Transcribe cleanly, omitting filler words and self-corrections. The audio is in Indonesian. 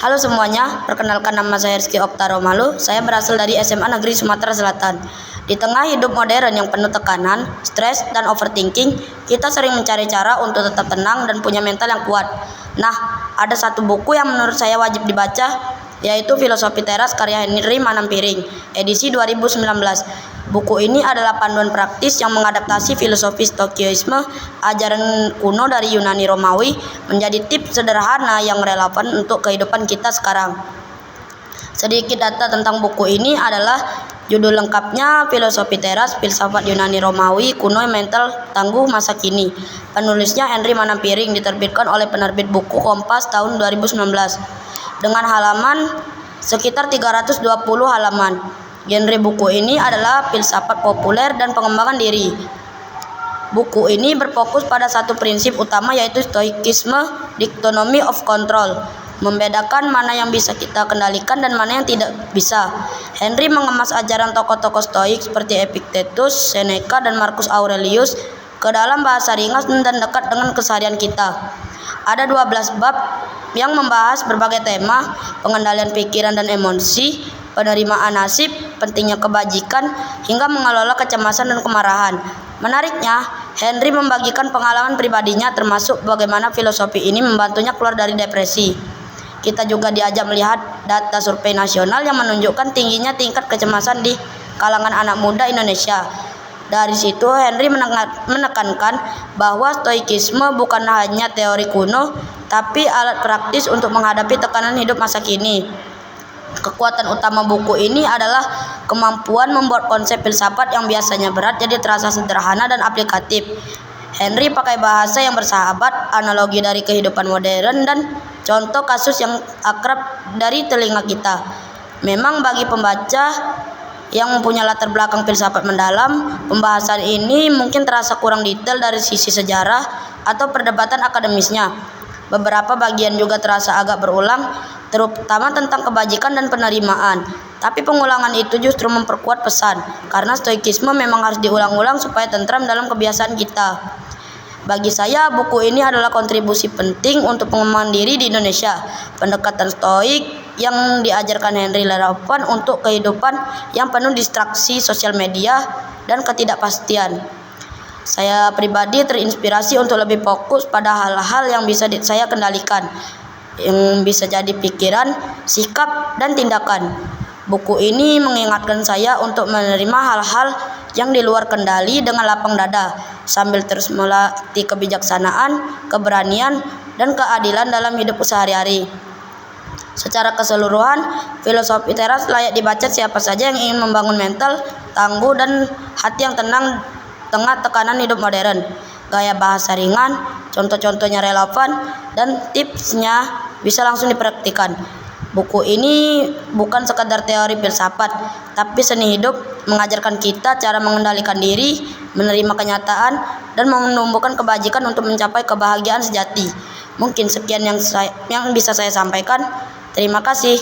Halo semuanya, perkenalkan nama saya Rizky Oktaromalu. Saya berasal dari SMA Negeri Sumatera Selatan. Di tengah hidup modern yang penuh tekanan, stres, dan overthinking, kita sering mencari cara untuk tetap tenang dan punya mental yang kuat. Nah, ada satu buku yang menurut saya wajib dibaca, yaitu Filosofi Teras karya Henry Manampiring, edisi 2019. Buku ini adalah panduan praktis yang mengadaptasi filosofi Stoikisme, ajaran kuno dari Yunani Romawi, menjadi tips sederhana yang relevan untuk kehidupan kita sekarang. Sedikit data tentang buku ini adalah judul lengkapnya Filosofi Teras, Filsafat Yunani Romawi Kuno Mental Tangguh Masa Kini. Penulisnya Henry Manampiring, diterbitkan oleh penerbit buku Kompas tahun 2019 dengan halaman sekitar 320 halaman. Genre buku ini adalah filsafat populer dan pengembangan diri. Buku ini berfokus pada satu prinsip utama, yaitu Stoikisme, Dichotomy of Control, membedakan mana yang bisa kita kendalikan dan mana yang tidak bisa. Henry mengemas ajaran tokoh-tokoh Stoik seperti Epictetus, Seneca, dan Marcus Aurelius ke dalam bahasa ringan dan dekat dengan keseharian kita. Ada 12 bab yang membahas berbagai tema: pengendalian pikiran dan emosi, penerimaan nasib, pentingnya kebajikan, hingga mengelola kecemasan dan kemarahan. Menariknya, Henry membagikan pengalaman pribadinya, termasuk bagaimana filosofi ini membantunya keluar dari depresi. Kita juga diajak melihat data survei nasional yang menunjukkan tingginya tingkat kecemasan di kalangan anak muda Indonesia. Dari situ Henry menekankan bahwa Stoikisme bukan hanya teori kuno, tapi alat praktis untuk menghadapi tekanan hidup masa kini. Kekuatan utama buku ini adalah kemampuan membuat konsep filsafat yang biasanya berat jadi terasa sederhana dan aplikatif. Henry pakai bahasa yang bersahabat, analogi dari kehidupan modern, dan contoh kasus yang akrab dari telinga kita. Memang bagi pembaca yang mempunyai latar belakang filsafat mendalam, pembahasan ini mungkin terasa kurang detail dari sisi sejarah atau perdebatan akademisnya. Beberapa bagian juga terasa agak berulang, terutama tentang kebajikan dan penerimaan. Tapi pengulangan itu justru memperkuat pesan, karena Stoikisme memang harus diulang-ulang supaya tentram dalam kebiasaan kita. Bagi saya, buku ini adalah kontribusi penting untuk pengembangan diri di Indonesia. Pendekatan Stoik yang diajarkan Henry relevan untuk kehidupan yang penuh distraksi sosial media dan ketidakpastian. Saya pribadi terinspirasi untuk lebih fokus pada hal-hal yang bisa saya kendalikan, yang bisa jadi pikiran, sikap, dan tindakan. Buku ini mengingatkan saya untuk menerima hal-hal yang di luar kendali dengan lapang dada, sambil terus melatih kebijaksanaan, keberanian, dan keadilan dalam hidup sehari-hari. Secara keseluruhan, Filosofi Teras layak dibaca siapa saja yang ingin membangun mental tangguh dan hati yang tenang tengah tekanan hidup modern. Gaya bahasa ringan, contoh-contohnya relevan, dan tipsnya bisa langsung dipraktikkan. Buku ini bukan sekadar teori filsafat, tapi seni hidup, mengajarkan kita cara mengendalikan diri, menerima kenyataan, dan menumbuhkan kebajikan untuk mencapai kebahagiaan sejati. Mungkin sekian yang bisa saya sampaikan. Terima kasih.